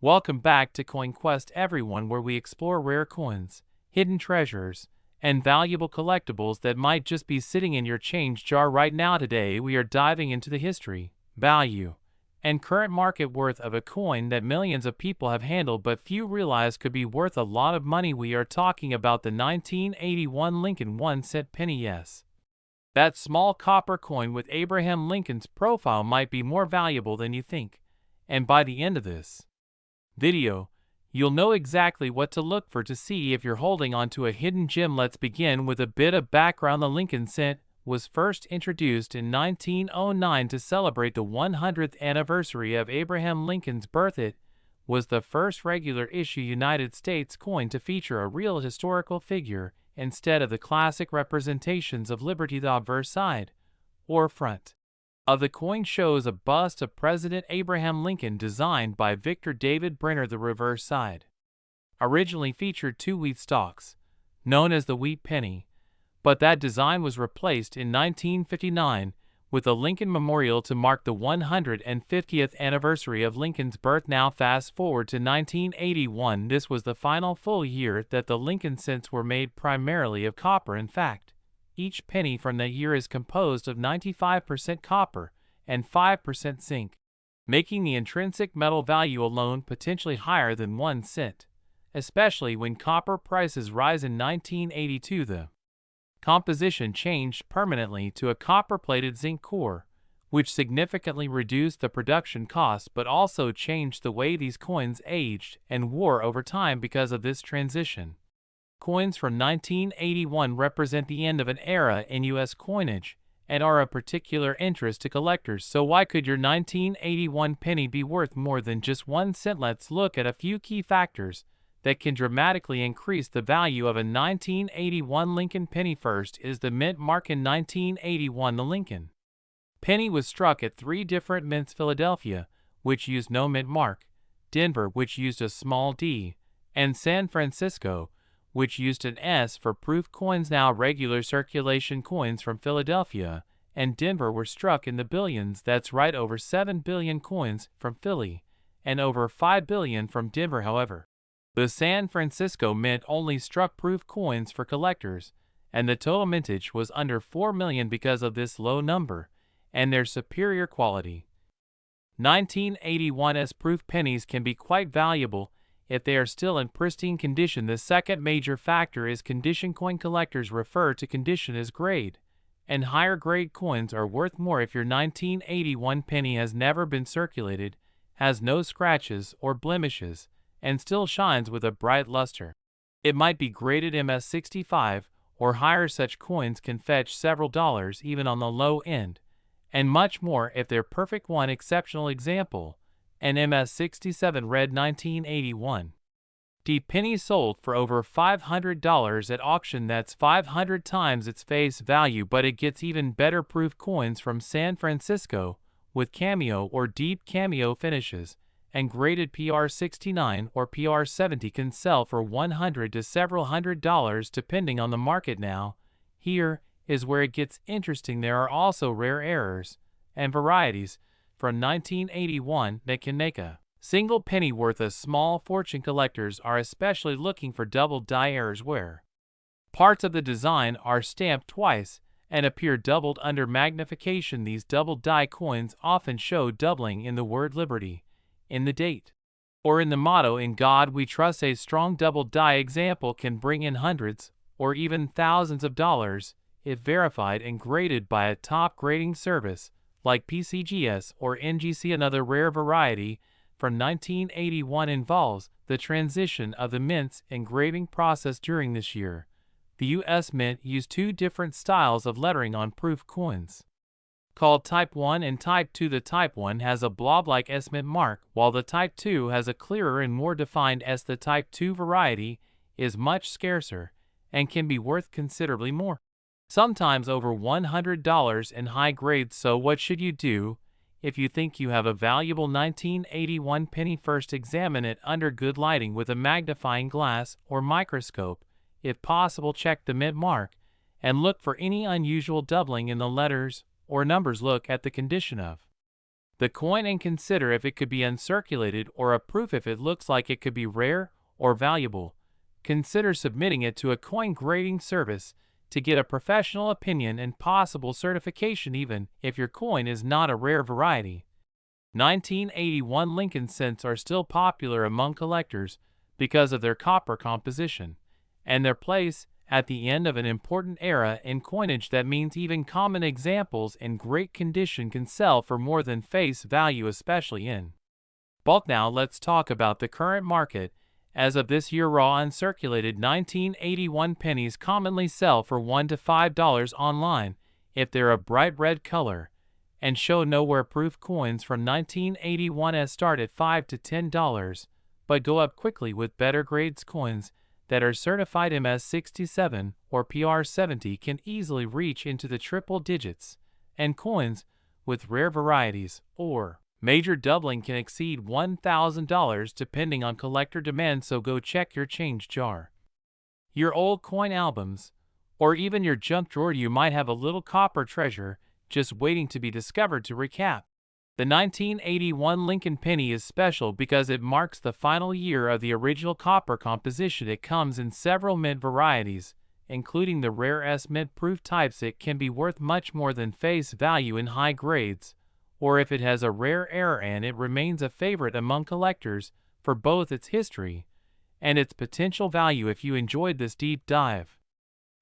Welcome back to CoinQuest everyone, where we explore rare coins, hidden treasures, and valuable collectibles that might just be sitting in your change jar right now. Today we are diving into the history, value, and current market worth of a coin that millions of people have handled but few realize could be worth a lot of money. We are talking about the 1981 Lincoln 1-cent penny. Yes, that small copper coin with Abraham Lincoln's profile might be more valuable than you think, and by the end of this video, you'll know exactly what to look for to see if you're holding on to a hidden gem. Let's begin with a bit of background. The Lincoln cent was first introduced in 1909 to celebrate the 100th anniversary of Abraham Lincoln's birth. It was the first regular issue United States coin to feature a real historical figure instead of the classic representations of liberty. The obverse side, or front, of the coin shows a bust of President Abraham Lincoln designed by Victor David Brenner. The reverse side originally featured two wheat stalks, known as the wheat penny, but that design was replaced in 1959 with a Lincoln Memorial to mark the 150th anniversary of Lincoln's birth. Now fast forward to 1981. This was the final full year that the Lincoln cents were made primarily of copper. In fact, each penny from that year is composed of 95% copper and 5% zinc, making the intrinsic metal value alone potentially higher than 1 cent, especially when copper prices rise. In 1982, the composition changed permanently to a copper-plated zinc core, which significantly reduced the production costs but also changed the way these coins aged and wore over time. Because of this transition, coins from 1981 represent the end of an era in U.S. coinage and are of particular interest to collectors. So why could your 1981 penny be worth more than just 1 cent? Let's look at a few key factors that can dramatically increase the value of a 1981 Lincoln penny. First is the mint mark. In 1981, the Lincoln penny was struck at 3 different mints: Philadelphia, which used no mint mark; Denver, which used a small d; and San Francisco, which used an S for proof. Coins now regular circulation coins from Philadelphia and Denver were struck in the billions. That's right, over 7 billion coins from Philly and over 5 billion from Denver. However, the San Francisco mint only struck proof coins for collectors, and the total mintage was under 4 million. Because of this low number and their superior quality, 1981's proof pennies can be quite valuable if they are still in pristine condition. The second major factor is condition. Coin collectors refer to condition as grade, and higher grade coins are worth more. If your 1981 penny has never been circulated, has no scratches or blemishes, and still shines with a bright luster, it might be graded MS65 or higher. Such coins can fetch several dollars even on the low end, and much more if they're perfect. One exceptional example, an MS67 red 1981 D penny sold for over $500 at auction. That's 500 times its face value. But it gets even better. Proof coins from San Francisco with cameo or deep cameo finishes and graded PR69 or PR70 can sell for $100 to several $100s depending on the market. Now, here is where it gets interesting. There are also rare errors and varieties from 1981 that can make a single penny worth a small fortune. Collectors are especially looking for double die errors, where parts of the design are stamped twice and appear doubled under magnification. These double die coins often show doubling in the word liberty, in the date, or in the motto "In God We Trust." A strong double die example can bring in hundreds or even thousands of dollars if verified and graded by a top grading service like PCGS or NGC. Another rare variety from 1981 involves the transition of the mint's engraving process. During this year, the U.S. Mint used 2 different styles of lettering on proof coins, called Type 1 and Type 2. The Type 1 has a blob-like S mint mark, while the Type 2 has a clearer and more defined S. The Type 2 variety is much scarcer and can be worth considerably more, sometimes over $100 in high grades. So what should you do if you think you have a valuable 1981 penny? First, examine it under good lighting with a magnifying glass or microscope. If possible, check the mint mark and look for any unusual doubling in the letters or numbers. Look at the condition of the coin and consider if it could be uncirculated or a proof if it looks like it could be rare or valuable. Consider submitting it to a coin grading service to get a professional opinion and possible certification even if your coin is not a rare variety. 1981 Lincoln cents are still popular among collectors because of their copper composition and their place at the end of an important era in coinage. That means even common examples in great condition can sell for more than face value, especially in bulk. Now let's talk about the current market. As of this year, raw uncirculated 1981 pennies commonly sell for $1 to $5 online if they're a bright red color, and show no wear proof. Coins from 1981 start at $5 to $10, but go up quickly with better grades. Coins that are certified MS67 or PR70 can easily reach into the triple digits, and coins with rare varieties or major doubling can exceed $1,000 depending on collector demand. So go check your change jar, your old coin albums, or even your junk drawer. You might have a little copper treasure just waiting to be discovered. To recap, the 1981 Lincoln penny is special because it marks the final year of the original copper composition. It comes in several mint varieties, including the rare S mint proof types. It can be worth much more than face value in high grades, or if it has a rare error, and it remains a favorite among collectors for both its history and its potential value. If you enjoyed this deep dive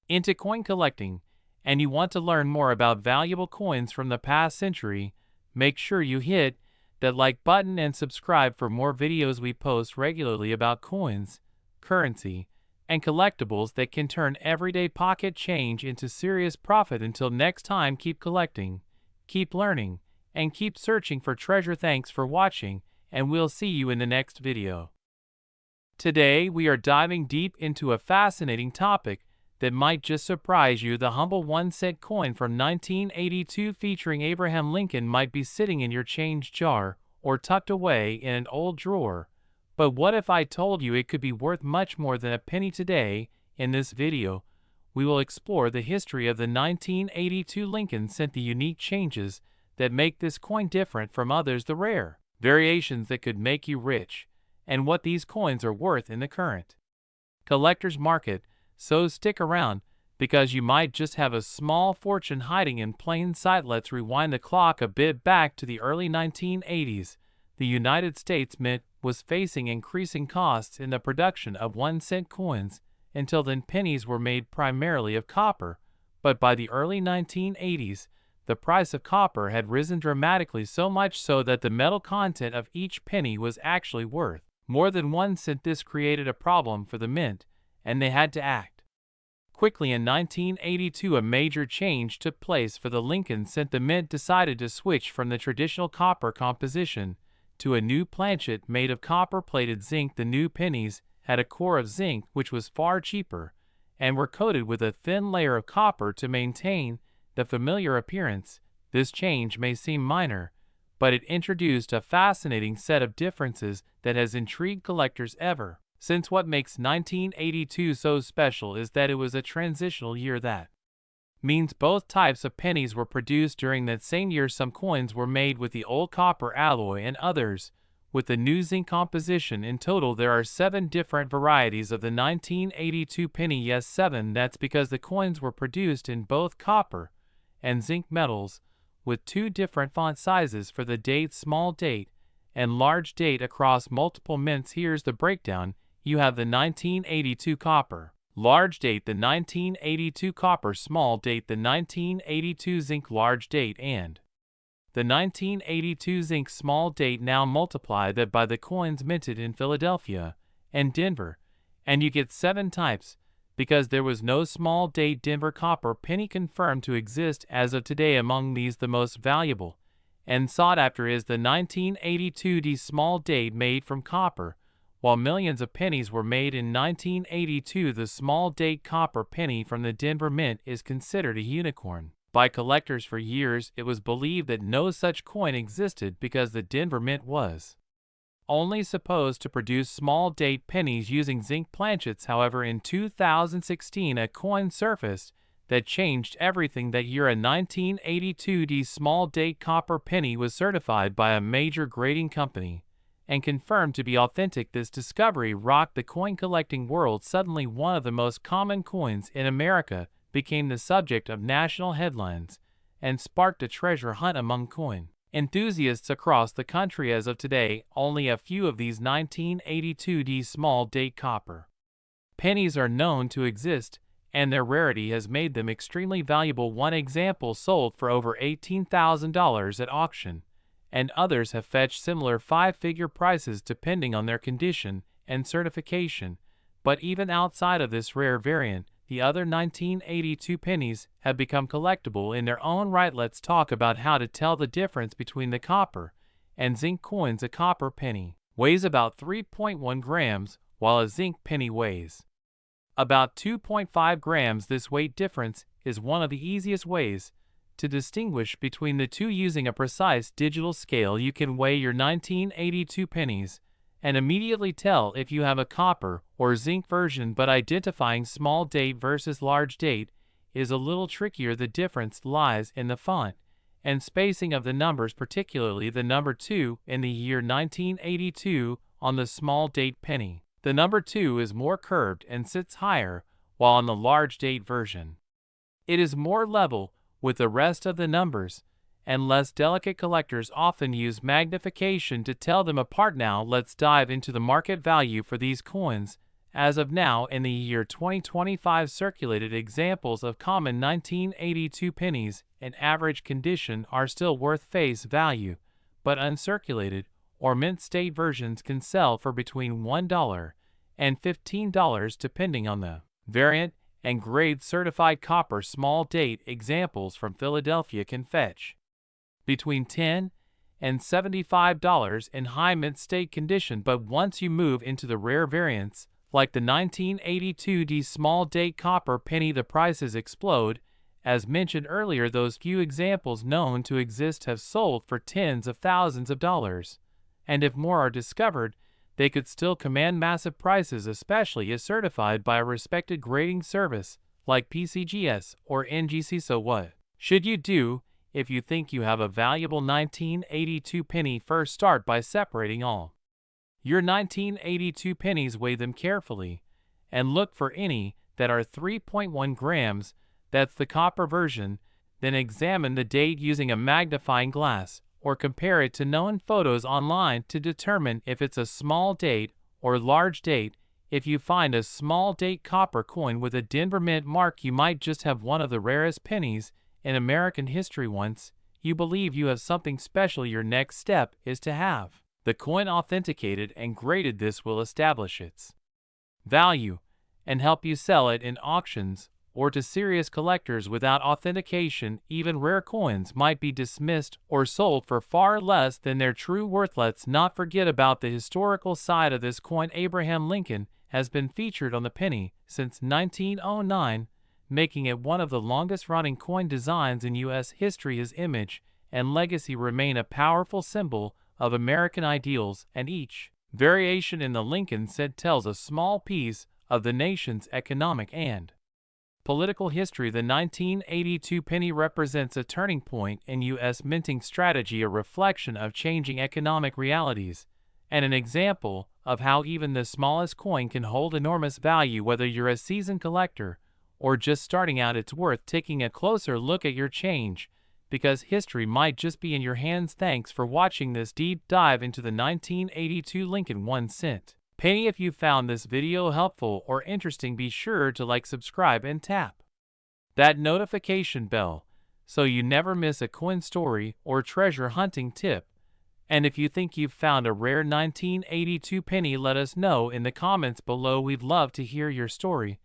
into coin collecting and you want to learn more about valuable coins from the past century, make sure you hit that like button and subscribe for more videos. We post regularly about coins, currency, and collectibles that can turn everyday pocket change into serious profit. Until next time, keep collecting, keep learning, and keep searching for treasure. Thanks for watching, and we'll see you in the next video. Today we are diving deep into a fascinating topic that might just surprise you. The humble 1-cent coin from 1982 featuring Abraham Lincoln might be sitting in your change jar or tucked away in an old drawer. But what if I told you it could be worth much more than a penny today? In this video, we will explore the history of the 1982 Lincoln cent, the unique changes that make this coin different from others, the rare variations that could make you rich, and what these coins are worth in the current collector's market. So stick around, because you might just have a small fortune hiding in plain sight. Let's rewind the clock a bit back to the early 1980s. The United States Mint was facing increasing costs in the production of 1-cent coins. Until then, pennies were made primarily of copper, but by the early 1980s, the price of copper had risen dramatically, so much so that the metal content of each penny was actually worth more than 1 cent. This created a problem for the mint, and they had to act quickly. In 1982, a major change took place for the Lincoln cent. The mint decided to switch from the traditional copper composition to a new planchet made of copper-plated zinc. The new pennies had a core of zinc, which was far cheaper, and were coated with a thin layer of copper to maintain the familiar appearance. This change may seem minor, but it introduced a fascinating set of differences that has intrigued collectors ever since. What makes 1982 so special is that it was a transitional year. That means both types of pennies were produced during that same year. Some coins were made with the old copper alloy and others with the new zinc composition. In total, there are 7 different varieties of the 1982 penny. Yes, 7. That's because the coins were produced in both copper and zinc metals, with 2 different font sizes for the date, small date and large date, across multiple mints. Here's the breakdown. You have the 1982 copper large date, the 1982 copper small date, the 1982 zinc large date, and the 1982 zinc small date. Now multiply that by the coins minted in Philadelphia and Denver, and you get 7 types, because there was no small date Denver copper penny confirmed to exist as of today. Among these, the most valuable and sought after is the 1982 D small date made from copper. While millions of pennies were made in 1982, the small date copper penny from the Denver Mint is considered a unicorn by collectors. For years, it was believed that no such coin existed because the Denver Mint was only supposed to produce small date pennies using zinc planchets. However, in 2016, a coin surfaced that changed everything that year. A 1982 small date copper penny was certified by a major grading company and confirmed to be authentic. This discovery rocked the coin collecting world. Suddenly, one of the most common coins in America became the subject of national headlines and sparked a treasure hunt among coin enthusiasts across the country. As of today, only a few of these 1982 small date copper pennies are known to exist, and their rarity has made them extremely valuable. One example sold for over $18,000 at auction, and others have fetched similar five-figure prices depending on their condition and certification. But even outside of this rare variant, the other 1982 pennies have become collectible in their own right. Let's talk about how to tell the difference between the copper and zinc coins. A copper penny weighs about 3.1 grams, while a zinc penny weighs about 2.5 grams. This weight difference is one of the easiest ways to distinguish between the two. Using a precise digital scale, you can weigh your 1982 pennies and immediately tell if you have a copper or zinc version. But identifying small date versus large date is a little trickier. The difference lies in the font and spacing of the numbers, particularly the number 2 in the year 1982 on the small date penny. The number 2 is more curved and sits higher, while on the large date version, it is more level with the rest of the numbers and less delicate. Collectors often use magnification to tell them apart. Now let's dive into the market value for these coins. As of now, in the year 2025, circulated examples of common 1982 pennies in average condition are still worth face value, but uncirculated or mint state versions can sell for between $1 and $15 depending on the variant and grade. Certified copper small date examples from Philadelphia can fetch between $10 and $75 in high mint state condition. But once you move into the rare variants, like the 1982 small date copper penny, the prices explode. As mentioned earlier, those few examples known to exist have sold for tens of thousands of dollars, and if more are discovered, they could still command massive prices, especially if certified by a respected grading service like PCGS or NGC. So what should you do if you think you have a valuable 1982 penny? First, start by separating all your 1982 pennies. Weigh them carefully and look for any that are 3.1 grams. That's the copper version. Then examine the date using a magnifying glass or compare it to known photos online to determine if it's a small date or large date. If you find a small date copper coin with a Denver Mint mark, you might just have one of the rarest pennies in American history. Once you believe you have something special, your next step is to have the coin authenticated and graded. This will establish its value and help you sell it in auctions or to serious collectors. Without authentication, even rare coins might be dismissed or sold for far less than their true worth. Let's not forget about the historical side of this coin. Abraham Lincoln has been featured on the penny since 1909, making it one of the longest-running coin designs in U.S. history. His image and legacy remain a powerful symbol of American ideals, and each variation in the Lincoln set tells a small piece of the nation's economic and political history. The 1982 penny represents a turning point in U.S. minting strategy, a reflection of changing economic realities, and an example of how even the smallest coin can hold enormous value. Whether you're a seasoned collector or just starting out, it's worth taking a closer look at your change, because history might just be in your hands. Thanks for watching this deep dive into the 1982 Lincoln 1-cent penny. If you found this video helpful or interesting, be sure to like, subscribe, and tap that notification bell so you never miss a coin story or treasure hunting tip. And if you think you've found a rare 1982 penny, let us know in the comments below. We'd love to hear your story.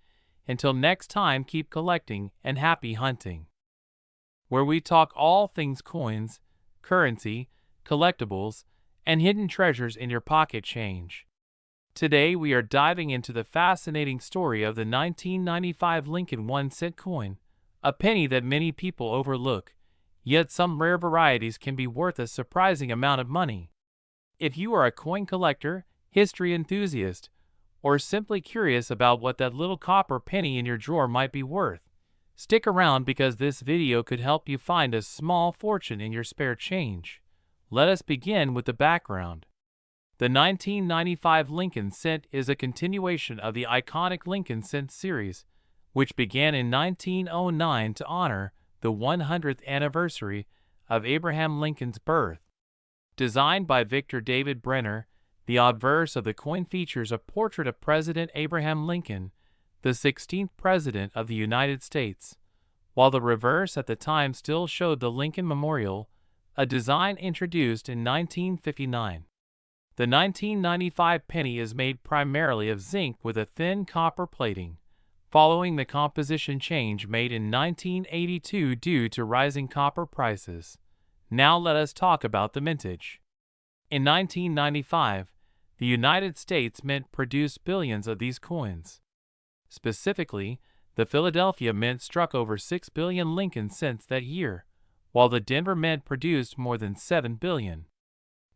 Until next time, keep collecting and happy hunting, where we talk all things coins, currency, collectibles, and hidden treasures in your pocket change. Today we are diving into the fascinating story of the 1995 Lincoln 1-cent coin, a penny that many people overlook, yet some rare varieties can be worth a surprising amount of money. If you are a coin collector, history enthusiast, or simply curious about what that little copper penny in your drawer might be worth, Stick around because this video could help you find a small fortune in your spare change. Let us begin with the background. The 1995 Lincoln cent is a continuation of the iconic Lincoln cent series, which began in 1909 to honor the 100th anniversary of Abraham Lincoln's birth. Designed by Victor David Brenner, the obverse of the coin features a portrait of President Abraham Lincoln, the 16th President of the United States, while the reverse at the time still showed the Lincoln Memorial, a design introduced in 1959. The 1995 penny is made primarily of zinc with a thin copper plating, following the composition change made in 1982 due to rising copper prices. Now let us talk about the mintage. In 1995, the United States Mint produced billions of these coins. Specifically, the Philadelphia Mint struck over 6 billion Lincoln cents that year, while the Denver Mint produced more than 7 billion.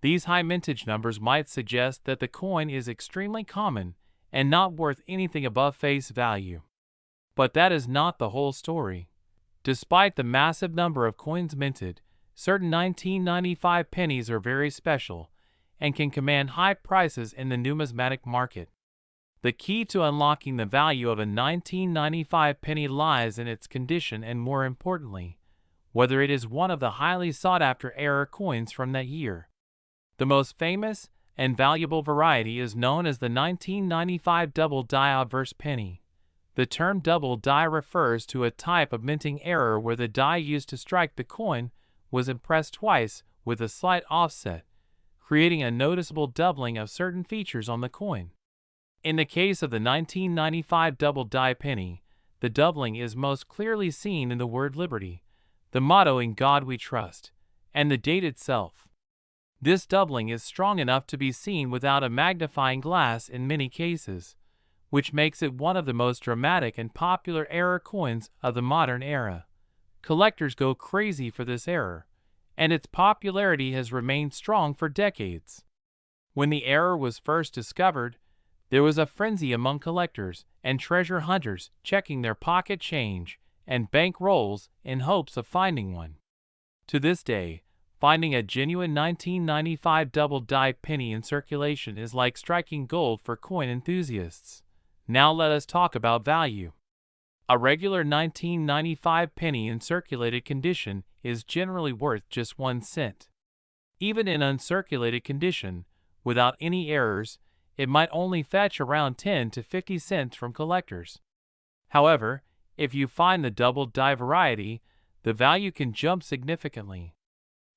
These high mintage numbers might suggest that the coin is extremely common and not worth anything above face value. But that is not the whole story. Despite the massive number of coins minted, certain 1995 pennies are very special and can command high prices in the numismatic market. The key to unlocking the value of a 1995 penny lies in its condition and, more importantly, whether it is one of the highly sought-after era coins from that year. The most famous and valuable variety is known as the 1995 double die obverse penny. The term double die refers to a type of minting error where the die used to strike the coin was impressed twice with a slight offset, creating a noticeable doubling of certain features on the coin. In the case of the 1995 double die penny, the doubling is most clearly seen in the word liberty, the motto "In God We Trust," and the date itself. This doubling is strong enough to be seen without a magnifying glass in many cases, which makes it one of the most dramatic and popular error coins of the modern era. Collectors go crazy for this error, and its popularity has remained strong for decades. When the error was first discovered, there was a frenzy among collectors and treasure hunters checking their pocket change and bank rolls in hopes of finding one. To this day, finding a genuine 1995 double die penny in circulation is like striking gold for coin enthusiasts. Now let us talk about value. A regular 1995 penny in circulated condition is generally worth just 1 cent. Even in uncirculated condition, without any errors, it might only fetch around 10 to 50 cents from collectors. However, if you find the double die variety, the value can jump significantly.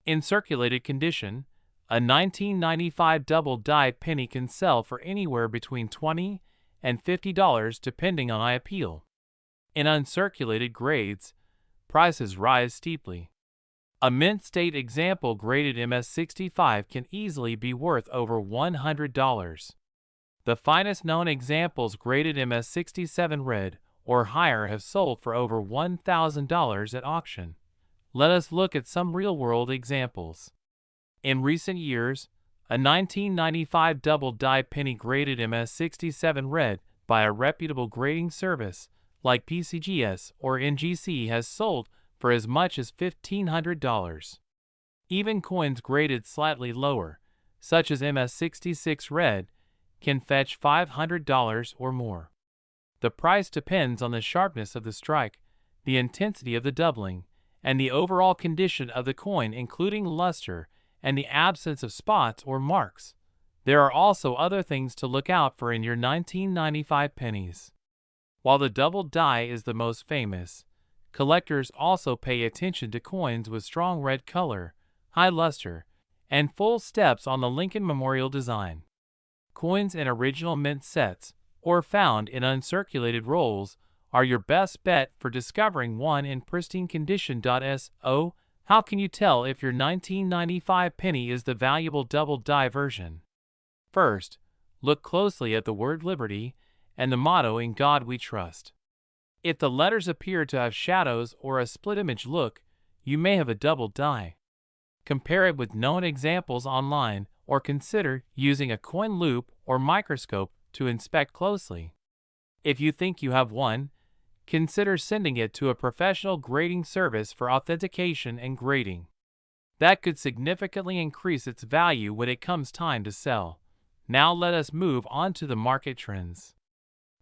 In circulated condition, a 1995 double die penny can sell for anywhere between $20 and $50 depending on appeal. In uncirculated grades, prices rise steeply. A mint state example graded MS65 can easily be worth over $100. The finest known examples graded MS67 red or higher have sold for over $1,000 at auction. Let us look at some real-world examples. In recent years, a 1995 double die penny graded MS67 red by a reputable grading service like PCGS or NGC has sold for as much as $1,500. Even coins graded slightly lower, such as MS66 red, can fetch $500 or more. The price depends on the sharpness of the strike, the intensity of the doubling, and the overall condition of the coin, including luster and the absence of spots or marks. There are also other things to look out for in your 1995 pennies. While the double die is the most famous, collectors also pay attention to coins with strong red color, high luster, and full steps on the Lincoln Memorial design. Coins in original mint sets, or found in uncirculated rolls, are your best bet for discovering one in pristine condition. So, how can you tell if your 1995 penny is the valuable double die version? First, look closely at the word liberty and the motto "In God We Trust." If the letters appear to have shadows or a split image look, you may have a double die. Compare it with known examples online or consider using a coin loop or microscope to inspect closely. If you think you have one, consider sending it to a professional grading service for authentication and grading. That could significantly increase its value when it comes time to sell. Now let us move on to the market trends.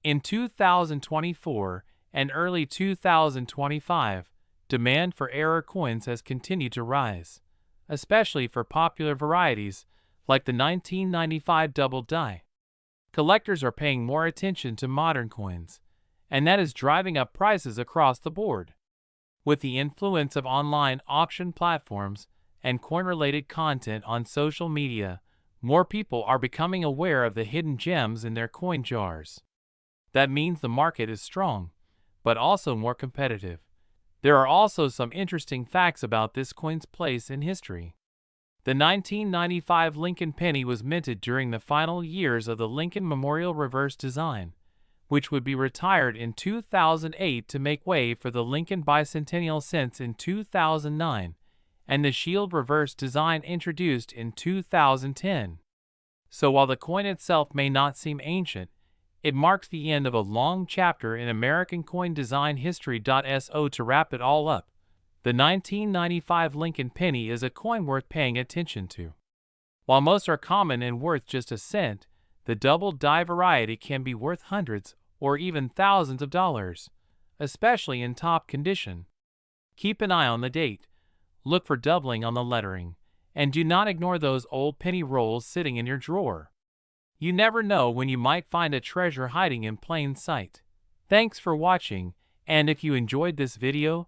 In 2024 and early 2025, demand for error coins has continued to rise, especially for popular varieties like the 1995 double die. Collectors are paying more attention to modern coins, and that is driving up prices across the board. With the influence of online auction platforms and coin-related content on social media, more people are becoming aware of the hidden gems in their coin jars. That means the market is strong, but also more competitive. There are also some interesting facts about this coin's place in history. The 1995 Lincoln penny was minted during the final years of the Lincoln Memorial reverse design, which would be retired in 2008 to make way for the Lincoln Bicentennial cents in 2009, and the shield reverse design introduced in 2010. So while the coin itself may not seem ancient, it marks the end of a long chapter in American coin design history. So to wrap it all up, the 1995 Lincoln penny is a coin worth paying attention to. While most are common and worth just a cent, the double die variety can be worth hundreds or even thousands of dollars, especially in top condition. Keep an eye on the date, look for doubling on the lettering, and do not ignore those old penny rolls sitting in your drawer. You never know when you might find a treasure hiding in plain sight. Thanks for watching, and if you enjoyed this video,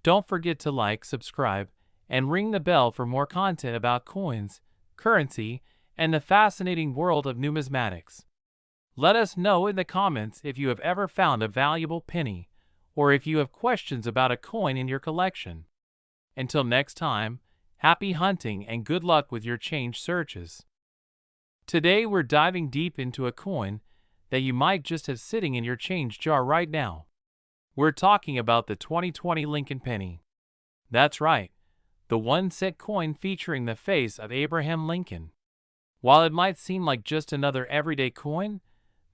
don't forget to like, subscribe, and ring the bell for more content about coins, currency, and the fascinating world of numismatics. Let us know in the comments if you have ever found a valuable penny, or if you have questions about a coin in your collection. Until next time, happy hunting and good luck with your change searches. Today we're diving deep into a coin that you might just have sitting in your change jar right now. We're talking about the 2020 Lincoln penny. That's right, the 1-cent coin featuring the face of Abraham Lincoln. While it might seem like just another everyday coin,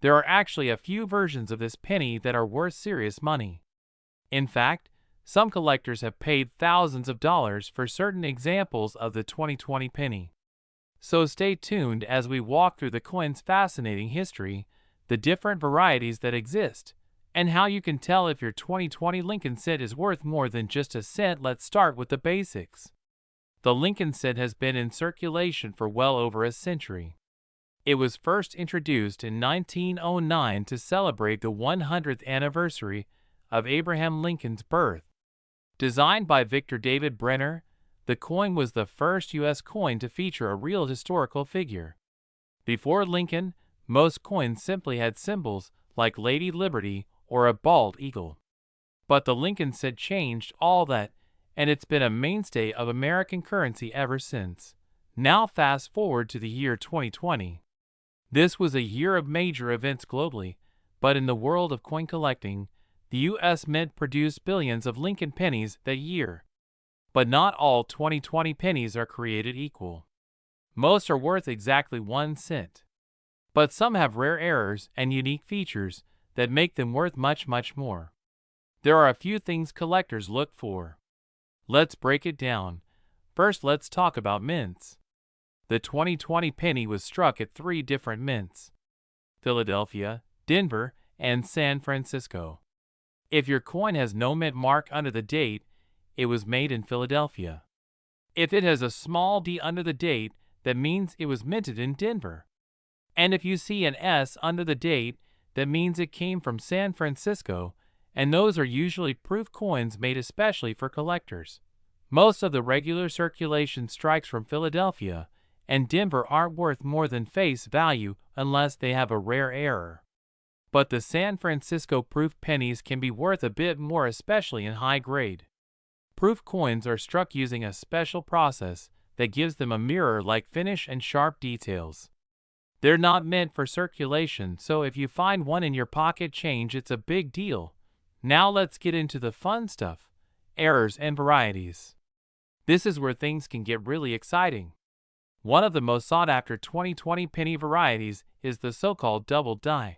there are actually a few versions of this penny that are worth serious money. In fact, some collectors have paid thousands of dollars for certain examples of the 2020 penny. So stay tuned as we walk through the coin's fascinating history, the different varieties that exist, and how you can tell if your 2020 Lincoln cent is worth more than just a cent. Let's start with the basics. The Lincoln cent has been in circulation for well over a century. It was first introduced in 1909 to celebrate the 100th anniversary of Abraham Lincoln's birth. Designed by Victor David Brenner, the coin was the first U.S. coin to feature a real historical figure. Before Lincoln, most coins simply had symbols like Lady Liberty or a bald eagle. But the Lincoln cent changed all that, and it's been a mainstay of American currency ever since. Now fast forward to the year 2020. This was a year of major events globally, but in the world of coin collecting, the U.S. Mint produced billions of Lincoln pennies that year. But not all 2020 pennies are created equal. Most are worth exactly 1 cent. But some have rare errors and unique features that make them worth much more. There are a few things collectors look for. Let's break it down. First, let's talk about mints. The 2020 penny was struck at 3 different mints: Philadelphia, Denver, and San Francisco. If your coin has no mint mark under the date, it was made in Philadelphia. If it has a small d under the date, that means it was minted in Denver. And if you see an S under the date, that means it came from San Francisco, and those are usually proof coins made especially for collectors. Most of the regular circulation strikes from Philadelphia and Denver aren't worth more than face value unless they have a rare error. But the San Francisco proof pennies can be worth a bit more, especially in high grade. Proof coins are struck using a special process that gives them a mirror-like finish and sharp details. They're not meant for circulation, so if you find one in your pocket change, it's a big deal. Now let's get into the fun stuff: errors and varieties. This is where things can get really exciting. One of the most sought-after 2020 penny varieties is the so-called double die.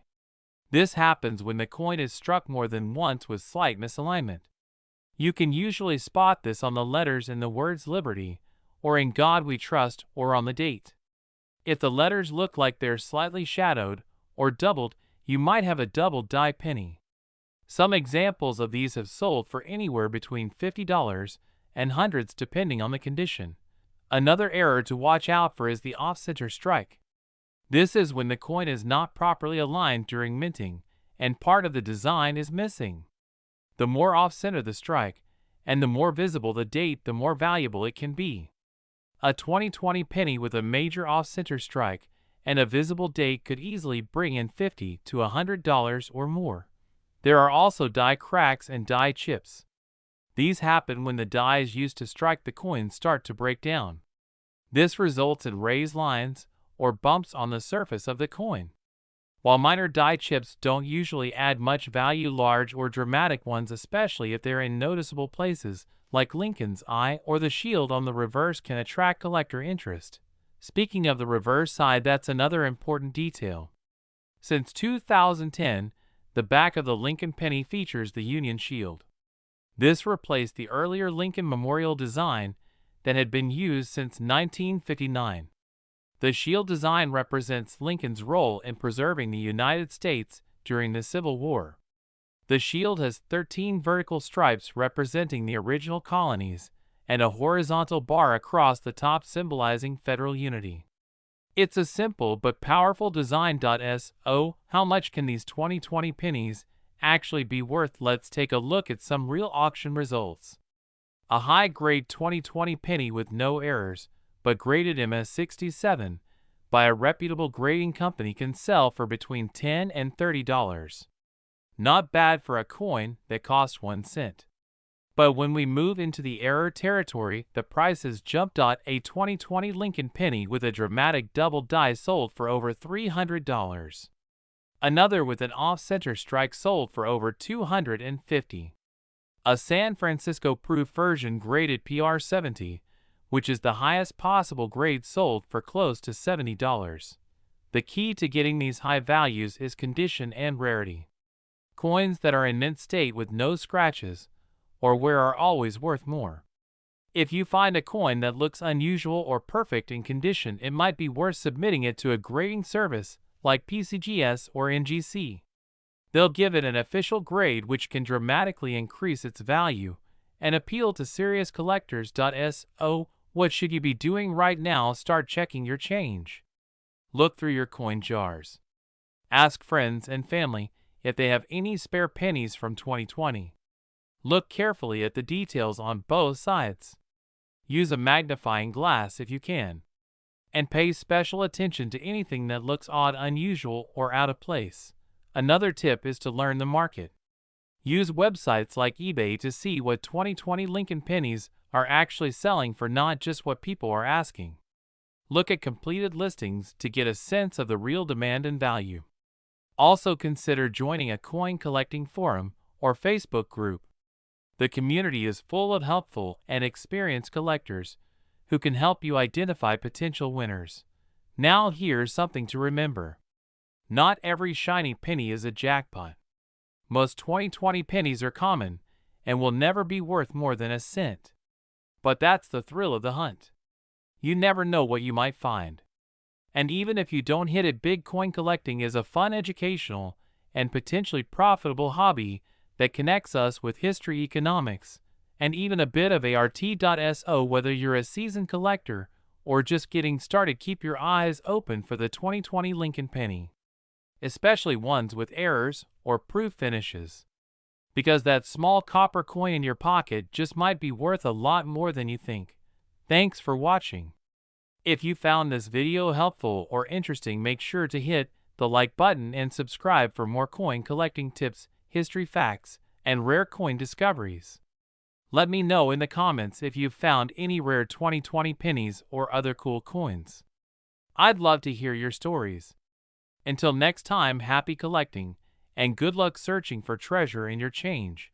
This happens when the coin is struck more than once with slight misalignment. You can usually spot this on the letters in the words Liberty, or In God We Trust, or on the date. If the letters look like they're slightly shadowed or doubled, you might have a double die penny. Some examples of these have sold for anywhere between $50 and hundreds depending on the condition. Another error to watch out for is the off-center strike. This is when the coin is not properly aligned during minting, and part of the design is missing. The more off-center the strike, and the more visible the date, the more valuable it can be. A 2020 penny with a major off-center strike and a visible date could easily bring in $50 to $100 or more. There are also die cracks and die chips. These happen when the dies used to strike the coin start to break down. This results in raised lines or bumps on the surface of the coin. While minor die chips don't usually add much value, large or dramatic ones, especially if they're in noticeable places, like Lincoln's eye or the shield on the reverse, can attract collector interest. Speaking of the reverse side, that's another important detail. Since 2010, the back of the Lincoln penny features the Union shield. This replaced the earlier Lincoln Memorial design that had been used since 1959. The shield design represents Lincoln's role in preserving the United States during the Civil War. The shield has 13 vertical stripes representing the original colonies and a horizontal bar across the top symbolizing federal unity. It's a simple but powerful design. So, how much can these 2020 pennies actually be worth? Let's take a look at some real auction results. A high-grade 2020 penny with no errors, but graded MS67 by a reputable grading company, can sell for between $10 and $30. Not bad for a coin that cost 1 cent. But when we move into the error territory, the prices jumped. A 2020 Lincoln penny with a dramatic double die sold for over $300. Another with an off-center strike sold for over $250. A San Francisco proof version graded PR70, which is the highest possible grade, sold for close to $70. The key to getting these high values is condition and rarity. Coins that are in mint state with no scratches or wear are always worth more. If you find a coin that looks unusual or perfect in condition, it might be worth submitting it to a grading service like PCGS or NGC. They'll give it an official grade, which can dramatically increase its value and appeal to serious collectors. So, what should you be doing right now? Start checking your change. Look through your coin jars. Ask friends and family if they have any spare pennies from 2020. Look carefully at the details on both sides. Use a magnifying glass if you can. And pay special attention to anything that looks odd, unusual, or out of place. Another tip is to learn the market. Use websites like eBay to see what 2020 Lincoln pennies are actually selling for, not just what people are asking. Look at completed listings to get a sense of the real demand and value. Also consider joining a coin collecting forum or Facebook group. The community is full of helpful and experienced collectors who can help you identify potential winners. Now here's something to remember. Not every shiny penny is a jackpot. Most 2020 pennies are common and will never be worth more than a cent. But that's the thrill of the hunt. You never know what you might find. And even if you don't hit it big, coin collecting is a fun, educational, and potentially profitable hobby that connects us with history, economics, and even a bit of art. So whether you're a seasoned collector or just getting started, keep your eyes open for the 2020 Lincoln penny, especially ones with errors or proof finishes, because that small copper coin in your pocket just might be worth a lot more than you think. Thanks for watching. If you found this video helpful or interesting, make sure to hit the like button and subscribe for more coin collecting tips, history facts, and rare coin discoveries. Let me know in the comments if you've found any rare 2020 pennies or other cool coins. I'd love to hear your stories. Until next time, happy collecting, and good luck searching for treasure in your change.